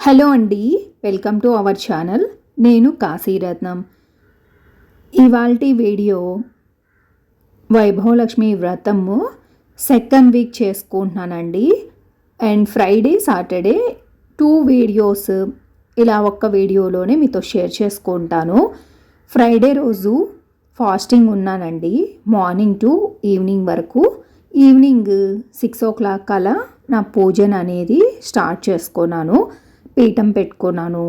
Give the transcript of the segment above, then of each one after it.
Hello అండి, welcome to our channel. నేను కాశీరత్నం. ఇవాల్టి వీడియో వైభవలక్ష్మి వ్రతము సెకండ్ వీక్ చేసుకుంటున్నానండి. అండ్ ఫ్రైడే సాటర్డే 2 వీడియోస్ ఇలా ఒక్క వీడియోలోనే మీతో షేర్ చేసుకుంటాను. ఫ్రైడే రోజు ఫాస్టింగ్ ఉన్నానండి, మార్నింగ్ టు ఈవినింగ్ వరకు. ఈవినింగ్ 6 o'clock అలా నా పూజన అనేది స్టార్ట్ చేసుకున్నాను. పీఠం పెట్టుకున్నాను.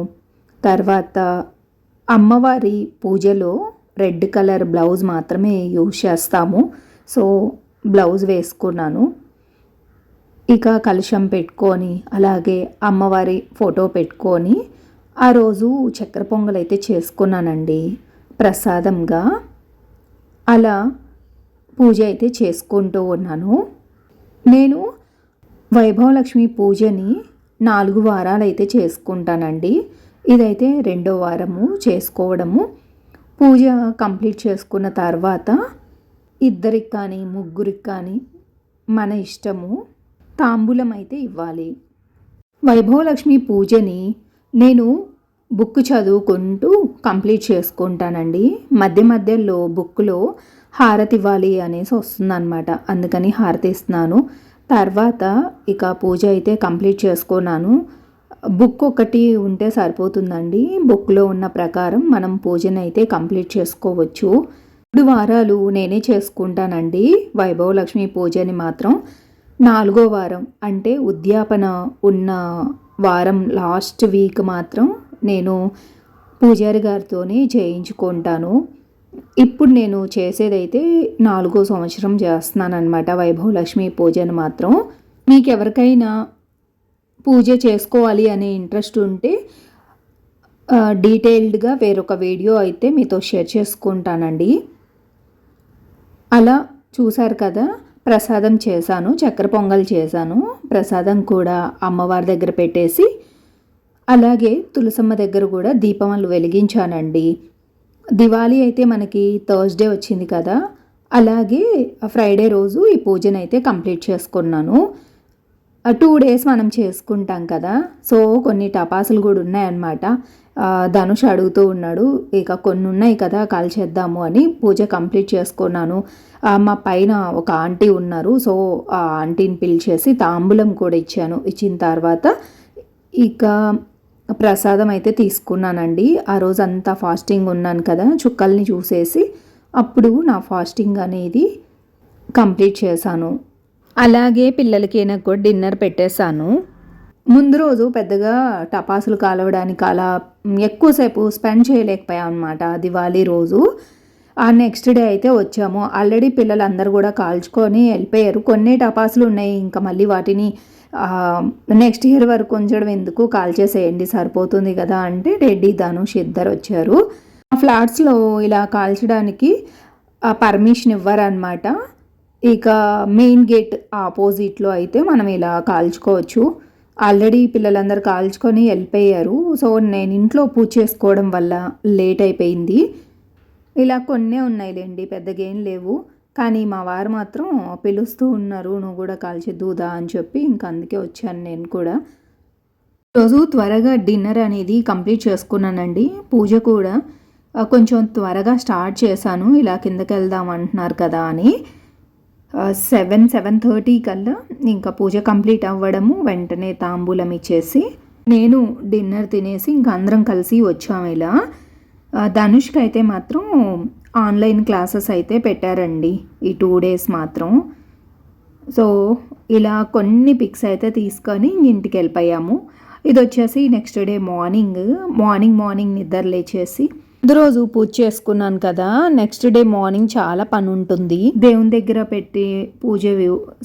తర్వాత అమ్మవారి పూజలో రెడ్ కలర్ బ్లౌజ్ మాత్రమే యూజ్ చేస్తాము. సో బ్లౌజ్ వేసుకున్నాను. ఇక కలశం పెట్టుకొని అలాగే అమ్మవారి ఫోటో పెట్టుకొని ఆ రోజు చక్కెర పొంగల్ అయితే చేసుకున్నానండి ప్రసాదంగా. అలా పూజ అయితే చేసుకుంటూ ఉన్నాను. నేను వైభవలక్ష్మి పూజని 4 వారాలు అయితే చేసుకుంటానండి. ఇదైతే 2వ వారము చేసుకోవడము. పూజ కంప్లీట్ చేసుకున్న తర్వాత ఇద్దరికి కానీ ముగ్గురికి కానీ మన ఇష్టము తాంబూలం అయితే ఇవ్వాలి. వైభవలక్ష్మి పూజని నేను బుక్ చదువుకుంటూ కంప్లీట్ చేసుకుంటానండి. మధ్య మధ్యలో బుక్లో హారతి ఇవ్వాలి అనేసి వస్తుందన్నమాట. అందుకని హారతి ఇస్తున్నాను. తర్వాత ఇక పూజ అయితే కంప్లీట్ చేసుకున్నాను. బుక్ ఒకటి ఉంటే సరిపోతుందండి. బుక్లో ఉన్న ప్రకారం మనం పూజను అయితే కంప్లీట్ చేసుకోవచ్చు. 3 వారాలు నేనే చేసుకుంటానండి వైభవలక్ష్మి పూజని మాత్రం. 4వ వారం అంటే ఉద్యాపన ఉన్న వారం లాస్ట్ వీక్ మాత్రం నేను పూజారి గారితోనే చేయించుకుంటాను. ఇప్పుడు నేను చేసేదైతే 4వ సంవత్సరం చేస్తున్నానమాట వైభవలక్ష్మి పూజను మాత్రం. మీకు ఎవరికైనా పూజ చేసుకోవాలి అనే ఇంట్రెస్ట్ ఉంటే డీటెయిల్డ్గా వేరొక వీడియో అయితే మీతో షేర్ చేసుకుంటానండి. అలా చూసారు కదా, ప్రసాదం చేశాను, చక్కెర పొంగల్ చేశాను. ప్రసాదం కూడా అమ్మవారి దగ్గర పెట్టేసి అలాగే తులసమ్మ దగ్గర కూడా దీపాలు వెలిగించానండి. దివాళీ అయితే మనకి థర్స్డే వచ్చింది కదా, అలాగే ఫ్రైడే రోజు ఈ పూజను అయితే కంప్లీట్ చేసుకున్నాను. 2 days మనం చేసుకుంటాం కదా, సో కొన్ని టపాసులు కూడా ఉన్నాయన్నమాట. ధనుష్ అడుగుతూ ఉన్నాడు, ఇక కొన్ని ఉన్నాయి కదా కాల్చేద్దాము అని పూజ కంప్లీట్ చేసుకున్నాను. మా పైన ఒక ఆంటీ ఉన్నారు, సో ఆ ఆంటీని పిలిచేసి తాంబూలం కూడా ఇచ్చాను. ఇచ్చిన తర్వాత ఇక ప్రసాదం అయితే తీసుకున్నానండి. ఆ రోజు అంతా ఫాస్టింగ్ ఉన్నాను కదా, చుక్కల్ని చూసేసి అప్పుడు నా ఫాస్టింగ్ అనేది కంప్లీట్ చేశాను. అలాగే పిల్లలకి నాకు కూడా డిన్నర్ పెట్టేశాను. ముందు రోజు పెద్దగా టపాసులు కాలవడానికి అలా ఎక్కువసేపు స్పెండ్ చేయలేకపోయాం అనమాట దివాళీ రోజు. ఆ నెక్స్ట్ డే అయితే వచ్చాము. ఆల్రెడీ పిల్లలందరూ కూడా కాల్చుకొని వెళ్ళిపోయారు. కొన్ని టపాసులు ఉన్నాయి, ఇంకా మళ్ళీ వాటిని నెక్స్ట్ ఇయర్ వరకు ఉంచడం ఎందుకు, కాల్ చేసేయండి సరిపోతుంది కదా అంటే రెడ్డి ధనుష్ ఇద్దరు వచ్చారు. ఆ ఫ్లాట్స్లో ఇలా కాల్చడానికి పర్మిషన్ ఇవ్వరనమాట. ఇక మెయిన్ గేట్ ఆపోజిట్లో అయితే మనం ఇలా కాల్చుకోవచ్చు. ఆల్రెడీ పిల్లలందరూ కాల్చుకొని వెళ్ళిపోయారు. సో నేను ఇంట్లో పూజ చేసుకోవడం వల్ల లేట్ అయిపోయింది. ఇలా కొన్నే ఉన్నాయిలేండి, పెద్దగా ఏం లేవు. కానీ మా వారు మాత్రం పిలుస్తూ ఉన్నారు, నువ్వు కూడా కాల్చేద్దుదా అని చెప్పి, ఇంక అందుకే వచ్చాను నేను కూడా. ఈరోజు త్వరగా డిన్నర్ అనేది కంప్లీట్ చేసుకున్నానండి. పూజ కూడా కొంచెం త్వరగా స్టార్ట్ చేశాను, ఇలా కిందకి వెళ్దాం అంటున్నారు కదా అని. 7:30 కల్లా ఇంకా పూజ కంప్లీట్ అవ్వడము, వెంటనే తాంబూలం ఇచ్చేసి నేను డిన్నర్ తినేసి ఇంకా అందరం కలిసి వచ్చాము. ఇలా ధనుష్కి అయితే మాత్రం ఆన్లైన్ క్లాసెస్ అయితే పెట్టారండి ఈ 2 days మాత్రం. సో ఇలా కొన్ని పిక్స్ అయితే తీసుకొని ఇంటికి వెళ్ళిపోయాము. ఇది వచ్చేసి నెక్స్ట్ డే మార్నింగ్ నిద్ర లేచేసి ముందు రోజు పూజ చేసుకున్నాను కదా, నెక్స్ట్ డే మార్నింగ్ చాలా పని ఉంటుంది. దేవుని దగ్గర పెట్టి పూజ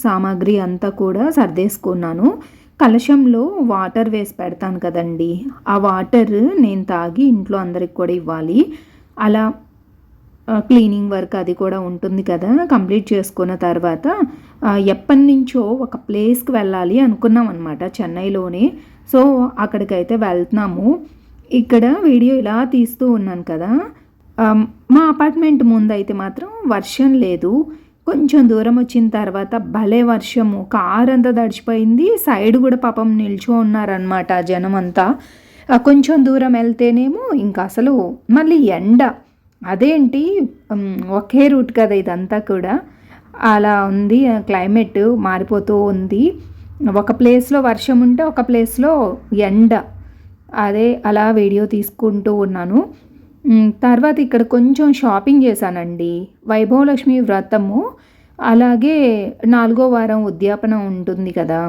సామాగ్రి అంతా కూడా సర్దేసుకున్నాను. కలశంలో వాటర్ వేసి పెడతాను కదండి, ఆ వాటర్ నేను తాగి ఇంట్లో అందరికి కూడా ఇవ్వాలి. అలా క్లీనింగ్ వర్క్ అది కూడా ఉంటుంది కదా. కంప్లీట్ చేసుకున్న తర్వాత ఎప్పటి నుంచో ఒక ప్లేస్కి వెళ్ళాలి అనుకున్నాం అనమాట చెన్నైలోనే. సో అక్కడికైతే వెళ్తున్నాము. ఇక్కడ వీడియో ఇలా తీస్తూ ఉన్నాను కదా, మా అపార్ట్మెంట్ ముందు అయితే మాత్రం వర్షం లేదు. కొంచెం దూరం వచ్చిన తర్వాత భలే వర్షము, కారు అంతా తడిచిపోయింది. సైడ్ కూడా పాపం నిల్చో ఉన్నారనమాట జనం అంతా. కొంచెం దూరం వెళ్తేనేమో ఇంకా అసలు మళ్ళీ ఎండ. అదేంటి ఒకే రూట్ కదా ఇదంతా కూడా. అలా ఉంది క్లైమేట్, మారిపోతూ ఉంది. ఒక ప్లేస్లో వర్షం ఉంటే ఒక ప్లేస్లో ఎండ. అదే అలా వీడియో తీసుకుంటూ ఉన్నాను. తర్వాత ఇక్కడ కొంచెం షాపింగ్ చేశానండి. వైభవలక్ష్మి వ్రతము, అలాగే 4వ వారం ఉద్యాపన ఉంటుంది కదా,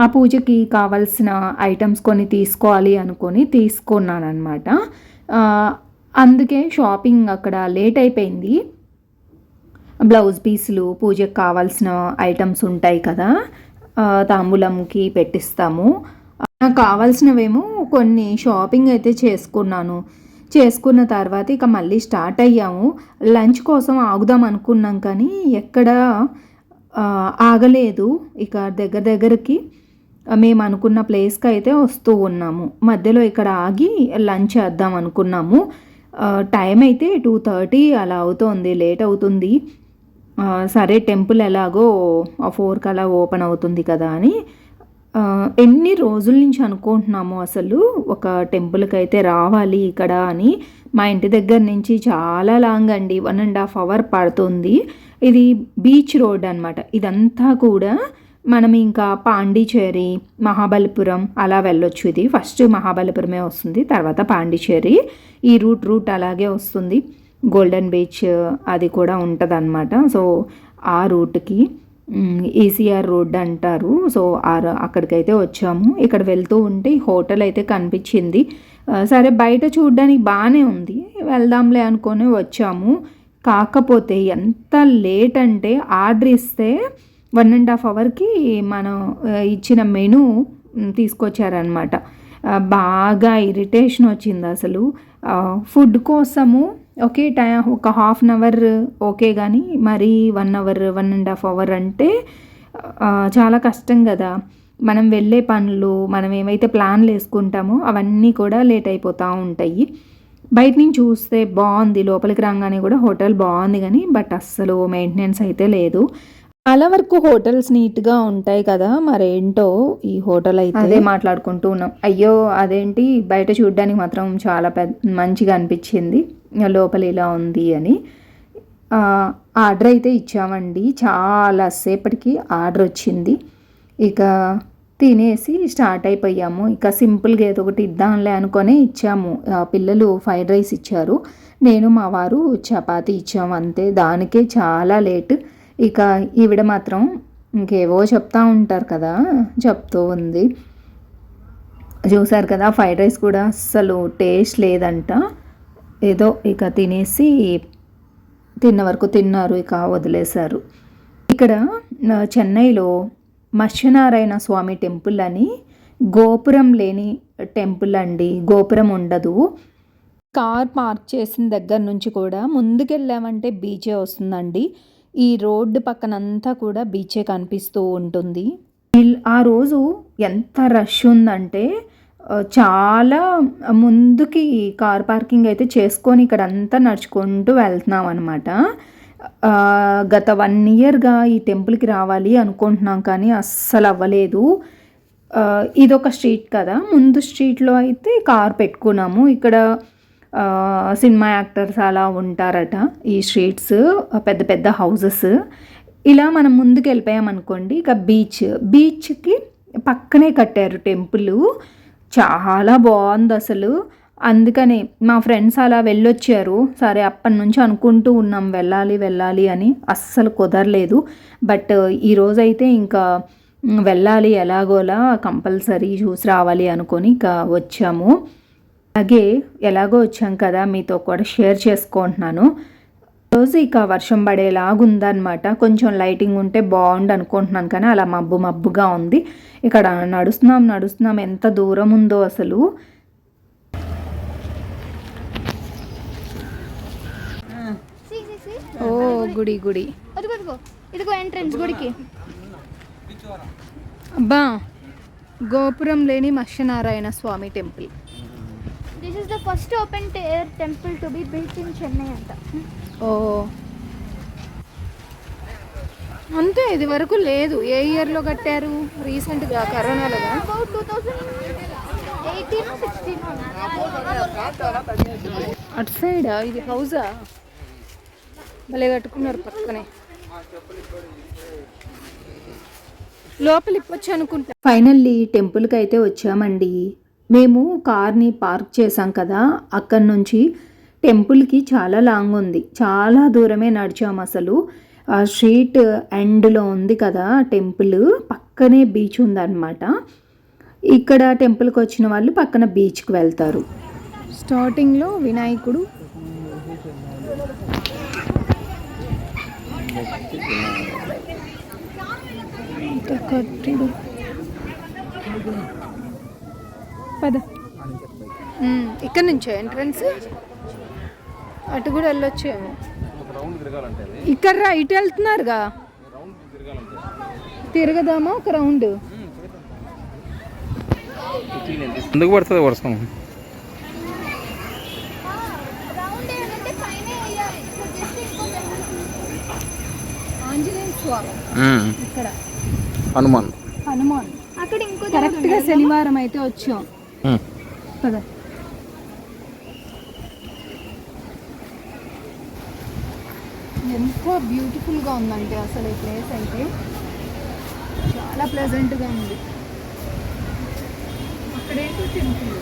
ఆ పూజకి కావాల్సిన ఐటమ్స్ కొన్ని తీసుకోవాలి అనుకొని తీసుకున్నానమాట. అందుకే షాపింగ్ అక్కడ లేట్ అయిపోయింది. బ్లౌజ్ పీసులు, పూజకి కావాల్సిన ఐటమ్స్ ఉంటాయి కదా, తాంబూలంకి పెట్టిస్తాము. నాకు కావాల్సినవేమో కొన్ని షాపింగ్ అయితే చేసుకున్న తర్వాత ఇక మళ్ళీ స్టార్ట్ అయ్యాము. లంచ్ కోసం ఆగుదాం అనుకున్నాం కానీ ఎక్కడ ఆగలేదు. ఇక దగ్గరికి మేము అనుకున్న ప్లేస్కి అయితే వస్తూ ఉన్నాము. మధ్యలో ఇక్కడ ఆగి లంచ్ చేద్దాం అనుకున్నాము. టైం అయితే 2:30 అలా అవుతోంది, లేట్ అవుతుంది. సరే టెంపుల్ ఎలాగో 4కి అలా ఓపెన్ అవుతుంది కదా అని ఎన్ని రోజుల నుంచి అనుకుంటున్నాము అసలు ఒక టెంపుల్కి అయితే రావాలి ఇక్కడ అని. మా ఇంటి దగ్గర నుంచి చాలా లాంగ్ అండి, 1.5 అవర్ పడుతుంది. ఇది బీచ్ రోడ్ అనమాట. ఇదంతా కూడా మనం ఇంకా పాండిచేరి, మహాబలిపురం అలా వెళ్ళొచ్చు. ఇది ఫస్ట్ మహాబలిపురమే వస్తుంది, తర్వాత పాండిచేరి. ఈ రూట్ అలాగే వస్తుంది. గోల్డెన్ బీచ్ అది కూడా ఉంటుంది అనమాట. సో ఆ రూట్కి ఈసీఆర్ రోడ్ అంటారు. సో అక్కడికైతే వచ్చాము. ఇక్కడ వెళ్తూ ఉంటే హోటల్ అయితే కనిపించింది. సరే బయట చూడడానికి బాగానే ఉంది, వెళ్దాంలే అనుకొని వచ్చాము. కాకపోతే ఎంత లేట్ అంటే ఆర్డర్ ఇస్తే 1.5 అవర్కి మనం ఇచ్చిన మెనూ తీసుకొచ్చారనమాట. బాగా ఇరిటేషన్ వచ్చింది అసలు. ఫుడ్ కోసము ఓకే ఒక 1/2 అవర్ ఓకే, కానీ మరి 1 అవర్ 1.5 అవర్ అంటే చాలా కష్టం కదా. మనం వెళ్ళే పనులు, మనం ఏమైతే ప్లాన్లు వేసుకుంటామో అవన్నీ కూడా లేట్ అయిపోతూ ఉంటాయి. బయట నుంచి చూస్తే బాగుంది, లోపలికి రాగానే కూడా హోటల్ బాగుంది కానీ బట్ అస్సలు మెయింటెనెన్స్ అయితే లేదు. చాలా వరకు హోటల్స్ నీట్గా ఉంటాయి కదా, మరేంటో ఈ హోటల్ అయితే అదే మాట్లాడుకుంటూ ఉన్నాం. అయ్యో అదేంటి బయట చూడడానికి మాత్రం చాలా మంచిగా అనిపించింది, లోపల ఇలా ఉంది అని. ఆర్డర్ అయితే ఇచ్చామండి. చాలాసేపటికి ఆర్డర్ వచ్చింది. ఇక తినేసి స్టార్ట్ అయిపోయాము. ఇక సింపుల్గా ఏదో ఒకటి ఇద్దాంలే అనుకొని ఇచ్చాము. పిల్లలు ఫ్రైడ్ రైస్ ఇచ్చారు, నేను మా వారు చపాతీ ఇచ్చాము అంతే. దానికే చాలా లేట్. ఇక ఈవిడ మాత్రం ఇంకేవో చెప్తా ఉంటారు కదా, చెప్తూ ఉంది. చూసారు కదా, ఫ్రైడ్ రైస్ కూడా అస్సలు టేస్ట్ లేదంట. ఏదో ఇక తినేసి తిన్న వరకు తిన్నారు, ఇక వదిలేశారు. ఇక్కడ చెన్నైలో మత్స్యనారాయణ స్వామి టెంపుల్ అని గోపురం లేని టెంపుల్ అండి. గోపురం ఉండదు. కార్ పార్క్ చేసిన దగ్గర నుంచి కూడా ముందుకెళ్ళామంటే బీచే వస్తుందండి. ఈ రోడ్డు పక్కనంతా కూడా బీచే కనిపిస్తూ ఉంటుంది. ఆ రోజు ఎంత రష్ ఉందంటే చాలా ముందుకి కార్ పార్కింగ్ అయితే చేసుకొని ఇక్కడ అంతా నడుచుకుంటూ వెళ్తున్నాం అనమాట. గత 1 ఇయర్గా ఈ టెంపుల్కి రావాలి అనుకుంటున్నాం కానీ అస్సలు అవ్వలేదు. ఇదొక స్ట్రీట్ కదా, ముందు స్ట్రీట్లో అయితే కార్ పెట్టుకున్నాము. ఇక్కడ సినిమా యాక్టర్స్ అలా ఉంటారట. ఈ స్ట్రీట్స్ పెద్ద పెద్ద హౌసెస్. ఇలా మనం ముందుకు వెళ్ళిపోయామనుకోండి, ఇక బీచ్కి పక్కనే కట్టారు టెంపుల్. చాలా బాగుంది అసలు. అందుకని మా ఫ్రెండ్స్ అలా వెళ్ళొచ్చారు. సరే అప్పటి నుంచి అనుకుంటూ ఉన్నాం వెళ్ళాలి అని, అస్సలు కుదరలేదు. బట్ ఈరోజైతే ఇంకా వెళ్ళాలి, ఎలాగోలా కంపల్సరీ చూసి రావాలి అనుకొని ఇక వచ్చాము. అలాగే ఎలాగో వచ్చాం కదా, మీతో కూడా షేర్ చేసుకుంటున్నాను. రోజు ఇక వర్షం పడేలాగుందనమాట. కొంచెం లైటింగ్ ఉంటే బాగుండు అనుకుంటున్నాను కానీ అలా మబ్బుగా ఉంది. ఇక్కడ నడుస్తున్నాం ఎంత దూరం ఉందో అసలు. ఓ గుడి ఇదిగో ఎంట్రన్స్ గుడికి. అబ్బా, గోపురం లేని మత్స్యనారాయణ స్వామి temple. This is the first open air temple to be built in Chennai anta. Oh. అంతే, ఇది వరకు లేదు. ఏ ఇయర్లో కట్టారు? రీసెంట్గా కరోనాలోగా. అబౌట్ 2018 16 అటు సైడా ఇది హౌజా? భలే కట్టుకున్నారు పక్కనే. లోపల ఇప్పొచ్చు అనుకుంటా. ఫైనల్లీ టెంపుల్కి అయితే వచ్చామండి. మేము కార్ని పార్క్ చేసాం కదా, అక్కడి నుంచి టెంపుల్కి చాలా లాంగ్ ఉంది, చాలా దూరమే నడిచాము. అసలు ఆ స్ట్రీట్ ఎండ్లో ఉంది కదా టెంపుల్, పక్కనే బీచ్ ఉందన్నమాట. ఇక్కడ టెంపుల్కి వచ్చిన వాళ్ళు పక్కన బీచ్కి వెళ్తారు. స్టార్టింగ్లో వినాయకుడు, కట్టుడు పద. ఇక్కడ నుంచో ఎంట్రన్స్, అటు కూడా వెళ్ళొచ్చేమో. ఇక్కడ రా, ఇటు వెళ్తున్నారుగా, తిరగదామా ఒక రౌండ్? ఎందుకు పడుతుంది వర్షం? రౌండ్ ఏంటంటే పైన వేయాలి. సో జస్ట్ ఇంకో ఆంజనేయ స్వామి ఇక్కడ, హనుమాన్ అక్కడ ఇంకో కరెక్ట్గా శనివారం అయితే వచ్చాం కదా. ఎంత బ్యూటిఫుల్గా ఉందంటే అసలు ఈ ప్లేస్ అయితే చాలా ప్లెజెంట్గా ఉంది. అక్కడేంటో టెంపుల్.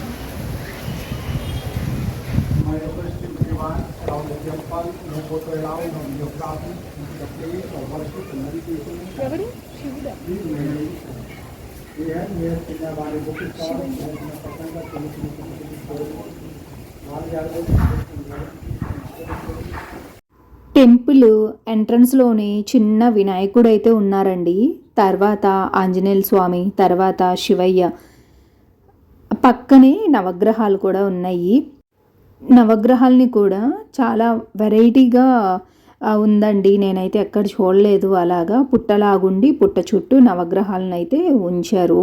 ఎవరు? శివుడా? టెంపుల్ ఎంట్రన్స్లోని చిన్న వినాయకుడు అయితే ఉన్నారండి. తర్వాత ఆంజనేయ స్వామి, తర్వాత శివయ్య, పక్కనే నవగ్రహాలు కూడా ఉన్నాయి. నవగ్రహాలని కూడా చాలా వెరైటీగా ఉందండి. నేనైతే ఎక్కడ చూడలేదు అలాగా. పుట్టలాగుండి పుట్ట చుట్టూ నవగ్రహాలను అయితే ఉంచారు.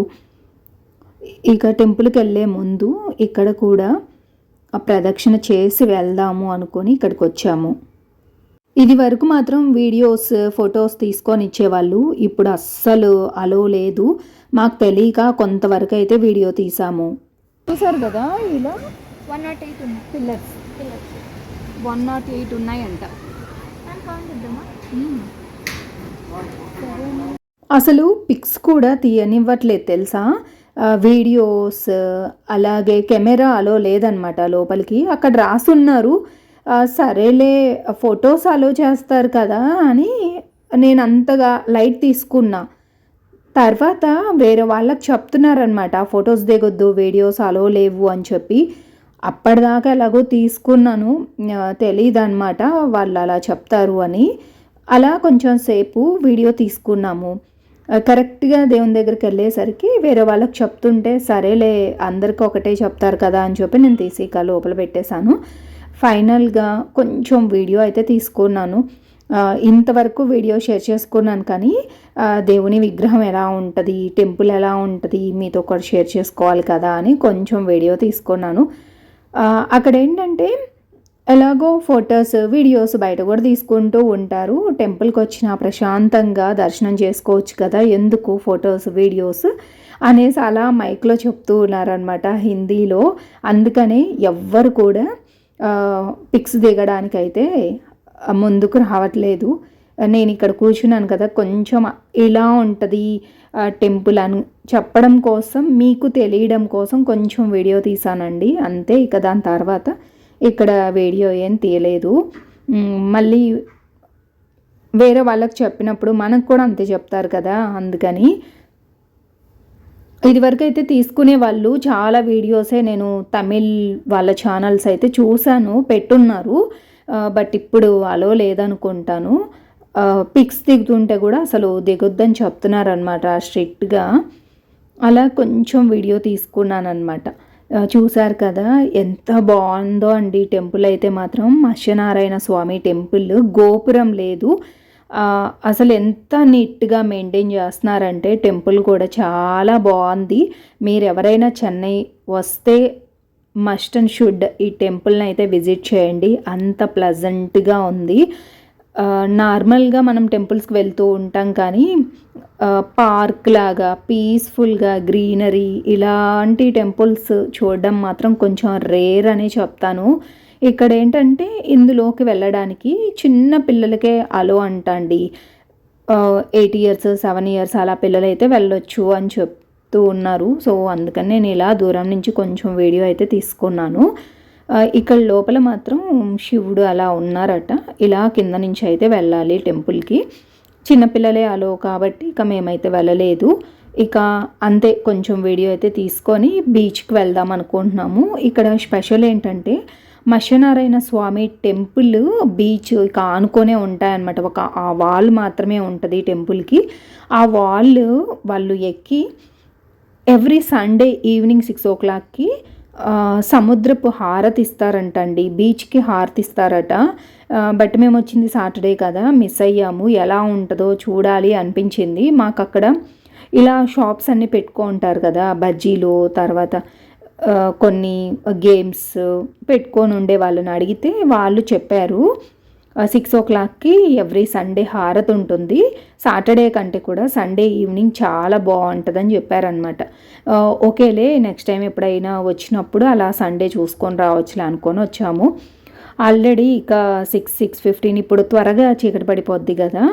ఇక టెంపుల్కి వెళ్ళే ముందు ఇక్కడ కూడా ప్రదక్షిణ చేసి వెళ్దాము అనుకొని ఇక్కడికి వచ్చాము. ఇది వరకు మాత్రం వీడియోస్, ఫొటోస్ తీసుకొని ఇచ్చేవాళ్ళు. ఇప్పుడు అస్సలు అలో లేదు. మాకు తెలియక కొంతవరకు అయితే వీడియో తీసాము. చూసారు కదా, ఇలా 108 ఉంది. పిల్లర్స్ 108 ఉన్నాయంట. అసలు పిక్స్ కూడా తీయనివ్వట్లేదు తెలుసా. వీడియోస్ అలాగే కెమెరా అలో లేదనమాట లోపలికి. అక్కడ రాసున్నారు, సరేలే ఫొటోస్ అలో చేస్తారు కదా అని నేను అంతగా లైట్ తీసుకున్నా. తర్వాత వేరే వాళ్ళకి చెప్తున్నారనమాట, ఫొటోస్ దిగొద్దు, వీడియోస్ అలో లేవు అని చెప్పి. అప్పటిదాకా ఎలాగో తీసుకున్నాను, తెలియదు అనమాట వాళ్ళు అలా చెప్తారు అని. అలా కొంచెం సేపు వీడియో తీసుకున్నాము. కరెక్ట్గా దేవుని దగ్గరికి వెళ్ళేసరికి వేరే వాళ్ళకి చెప్తుంటే సరేలే అందరికీ ఒకటే చెప్తారు కదా అని చెప్పి నేను తీసి ఇక లోపల పెట్టేశాను. ఫైనల్గా కొంచెం వీడియో అయితే తీసుకున్నాను. ఇంతవరకు వీడియో షేర్ చేసుకున్నాను కానీ దేవుని విగ్రహం ఎలా ఉంటుంది, టెంపుల్ ఎలా ఉంటుంది మీతో కూడా షేర్ చేసుకోవాలి కదా అని కొంచెం వీడియో తీసుకున్నాను. అక్కడ ఏంటంటే ఎలాగో ఫొటోస్, వీడియోస్ బయట కూడా తీసుకుంటూ ఉంటారు. టెంపుల్కి వచ్చిన ప్రశాంతంగా దర్శనం చేసుకోవచ్చు కదా, ఎందుకు ఫొటోస్ వీడియోస్ అనేసి అలా మైక్లో చెప్తూ ఉన్నారనమాట హిందీలో. అందుకనే ఎవ్వరు కూడా పిక్స్ దిగడానికైతే ముందుకు రావట్లేదు. నేను ఇక్కడ కూర్చున్నాను కదా, కొంచెం ఇలా ఉంటుంది టెంపుల్ అని చెప్పడం కోసం, మీకు తెలియడం కోసం కొంచెం వీడియో తీసానండి అంతే. ఇక దాని తర్వాత ఇక్కడ వీడియో ఏం తీయలేదు. మళ్ళీ వేరే వాళ్ళకి చెప్పినప్పుడు మనకు కూడా అంతే చెప్తారు కదా, అందుకని. ఇదివరకు అయితే తీసుకునే వాళ్ళు చాలా వీడియోసే నేను తమిళ్ వాళ్ళ ఛానల్స్ అయితే చూశాను, పెట్టున్నారు. బట్ ఇప్పుడు అలో లేదనుకుంటాను. పిక్స్ దిగుతుంటే కూడా అసలు దిగొద్దని చెప్తున్నారనమాట స్ట్రిక్ట్గా. అలా కొంచెం వీడియో తీసుకున్నాను అనమాట. చూశారు కదా ఎంత బాగుందో అండి టెంపుల్ అయితే మాత్రం. మత్స్యనారాయణ స్వామి టెంపుల్, గోపురం లేదు. అసలు ఎంత నీట్గా మెయింటైన్ చేస్తున్నారంటే టెంపుల్ కూడా చాలా బాగుంది. మీరు ఎవరైనా చెన్నై వస్తే మస్ట్ అండ్ షుడ్ ఈ టెంపుల్ని అయితే విజిట్ చేయండి, అంత ప్లజెంట్గా ఉంది. నార్మల్గా మనం టెంపుల్స్కి వెళ్తూ ఉంటాం కానీ పార్క్ లాగా పీస్ఫుల్గా గ్రీనరీ ఇలాంటి టెంపుల్స్ చూడడం మాత్రం కొంచెం రేర్ అనే చెప్తాను. ఇక్కడ ఏంటంటే ఇందులోకి వెళ్ళడానికి చిన్న పిల్లలకే అలో అంటండి. 8 ఇయర్స్ 7 ఇయర్స్ అలా పిల్లలైతే వెళ్ళొచ్చు అని చెప్తూ ఉన్నారు. సో అందుకని నేను ఇలా దూరం నుంచి కొంచెం వీడియో అయితే తీసుకున్నాను. ఇక్కడ లోపల మాత్రం శివుడు అలా ఉన్నారట. ఇలా కింద నుంచి అయితే వెళ్ళాలి టెంపుల్కి. చిన్నపిల్లలే అలో కాబట్టి ఇక మేమైతే వెళ్ళలేదు. ఇక అంతే, కొంచెం వీడియో అయితే తీసుకొని బీచ్కి వెళ్దాం అనుకుంటున్నాము. ఇక్కడ స్పెషల్ ఏంటంటే మత్స్యనారాయణ స్వామి టెంపుల్ బీచ్ ఇక ఆనుకొనే ఉంటాయన్నమాట. ఒక ఆ వాల్ మాత్రమే ఉంటుంది టెంపుల్కి. ఆ వాల్ వాళ్ళు ఎక్కి ఎవ్రీ సండే ఈవినింగ్ 6 o'clockకి సముద్రపు హారతి ఇస్తారంటండి. బీచ్కి హారతి ఇస్తారట. బట్ మేము వచ్చింది సాటర్డే కదా, మిస్ అయ్యాము. ఎలా ఉంటుందో చూడాలి అనిపించింది మాకు. అక్కడ ఇలా షాప్స్ అన్నీ పెట్టుకుంటారు కదా, బజ్జీలు, తర్వాత కొన్ని గేమ్స్ పెట్టుకొని ఉండే వాళ్ళని అడిగితే వాళ్ళు చెప్పారు 6 o'clockకి ఎవ్రీ సండే హారతి ఉంటుంది. సాటర్డే కంటే కూడా సండే ఈవినింగ్ చాలా బాగుంటుందని చెప్పారనమాట. ఓకేలే, నెక్స్ట్ టైం ఎప్పుడైనా వచ్చినప్పుడు అలా సండే చూసుకొని రావచ్చులే అనుకొని వచ్చాము. ఆల్రెడీ ఇక 6:15 ఇప్పుడు త్వరగా చీకటి పడిపోద్ది కదా.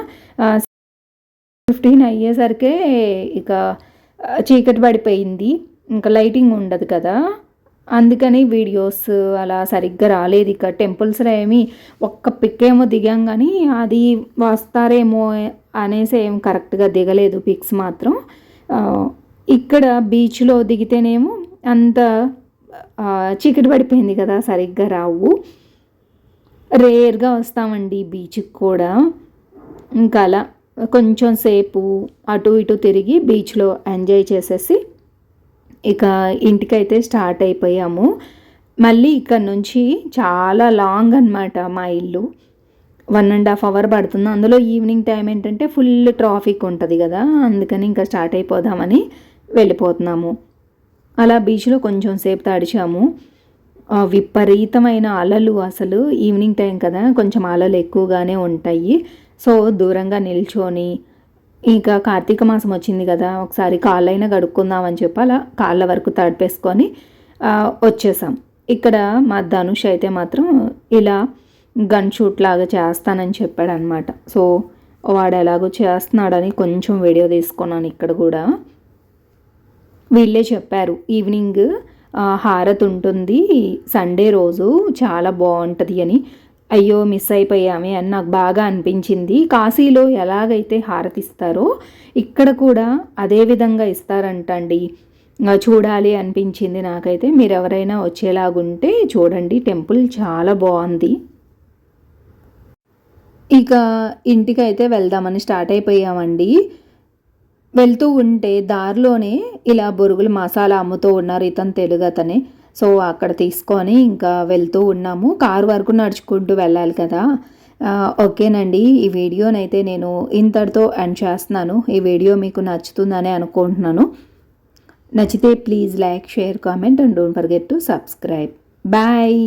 15 అయ్యేసరికే ఇక చీకటి పడిపోయింది. ఇంకా లైటింగ్ ఉండదు కదా, అందుకని వీడియోస్ అలా సరిగ్గా రాలేదు. ఇక టెంపుల్స్లో ఏమి ఒక్క పిక్ ఏమో దిగాం కానీ అది వస్తారేమో అనేసి ఏం కరెక్ట్గా దిగలేదు పిక్స్ మాత్రం. ఇక్కడ బీచ్లో దిగితేనేమో అంత చీకటి పడిపోయింది కదా, సరిగ్గా రావు. రేర్గా వస్తామండి బీచ్కి కూడా. ఇంకా అలా కొంచెం సేపు అటు ఇటు తిరిగి బీచ్లో ఎంజాయ్ చేసేసి ఇక ఇంటికైతే స్టార్ట్ అయిపోయాము. మళ్ళీ ఇక్కడ నుంచి చాలా లాంగ్ అనమాట మా ఇల్లు. 1.5 hours పడుతుంది. అందులో ఈవినింగ్ టైం ఏంటంటే ఫుల్ ట్రాఫిక్ ఉంటుంది కదా, అందుకని ఇంకా స్టార్ట్ అయిపోదామని వెళ్ళిపోతున్నాము. అలా బీచ్లో కొంచెం సేపు తడిచాము. విపరీతమైన అలలు, అసలు ఈవినింగ్ టైం కదా కొంచెం అలలు ఎక్కువగానే ఉంటాయి. సో దూరంగా నిల్చొని ఇంకా కార్తీక మాసం వచ్చింది కదా, ఒకసారి కాళ్ళైనా కడుక్కుందామని చెప్పి అలా కాళ్ళ వరకు తడిపేసుకొని వచ్చేసాం. ఇక్కడ మా ధనుష్ అయితే మాత్రం ఇలా గన్ షూట్ లాగా చేస్తానని చెప్పాడనమాట. సో వాడు ఎలాగో చేస్తున్నాడని కొంచెం వీడియో తీసుకున్నాను. ఇక్కడ కూడా వీళ్ళే చెప్పారు ఈవినింగ్ హారతి ఉంటుంది సండే రోజు, చాలా బాగుంటుంది అని. అయ్యో మిస్ అయిపోయామే అని నాకు బాగా అనిపించింది. కాశీలో ఎలాగైతే హారతి ఇస్తారో ఇక్కడ కూడా అదే విధంగా ఇస్తారంటండి. చూడాలి అనిపించింది నాకైతే. మీరు ఎవరైనా వచ్చేలాగుంటే చూడండి, టెంపుల్ చాలా బాగుంది. ఇక ఇంటికైతే వెళ్దామని స్టార్ట్ అయిపోయామండి. వెళ్తూ ఉంటే దారిలోనే ఇలా బొరుగుల మసాలా అమ్ముతూ ఉన్నారు, ఇతను తెలుగు అతనే. సో అక్కడ తీసుకొని ఇంకా వెళ్తూ ఉన్నాము. కారు వరకు నడుచుకుంటూ వెళ్ళాలి కదా. ఓకేనండి, ఈ వీడియోనైతే నేను ఇంతటితో ఎండ్ చేస్తున్నాను. ఈ వీడియో మీకు నచ్చుతుందని అనుకుంటున్నాను. నచ్చితే please like, share, comment and don't forget to subscribe. Bye.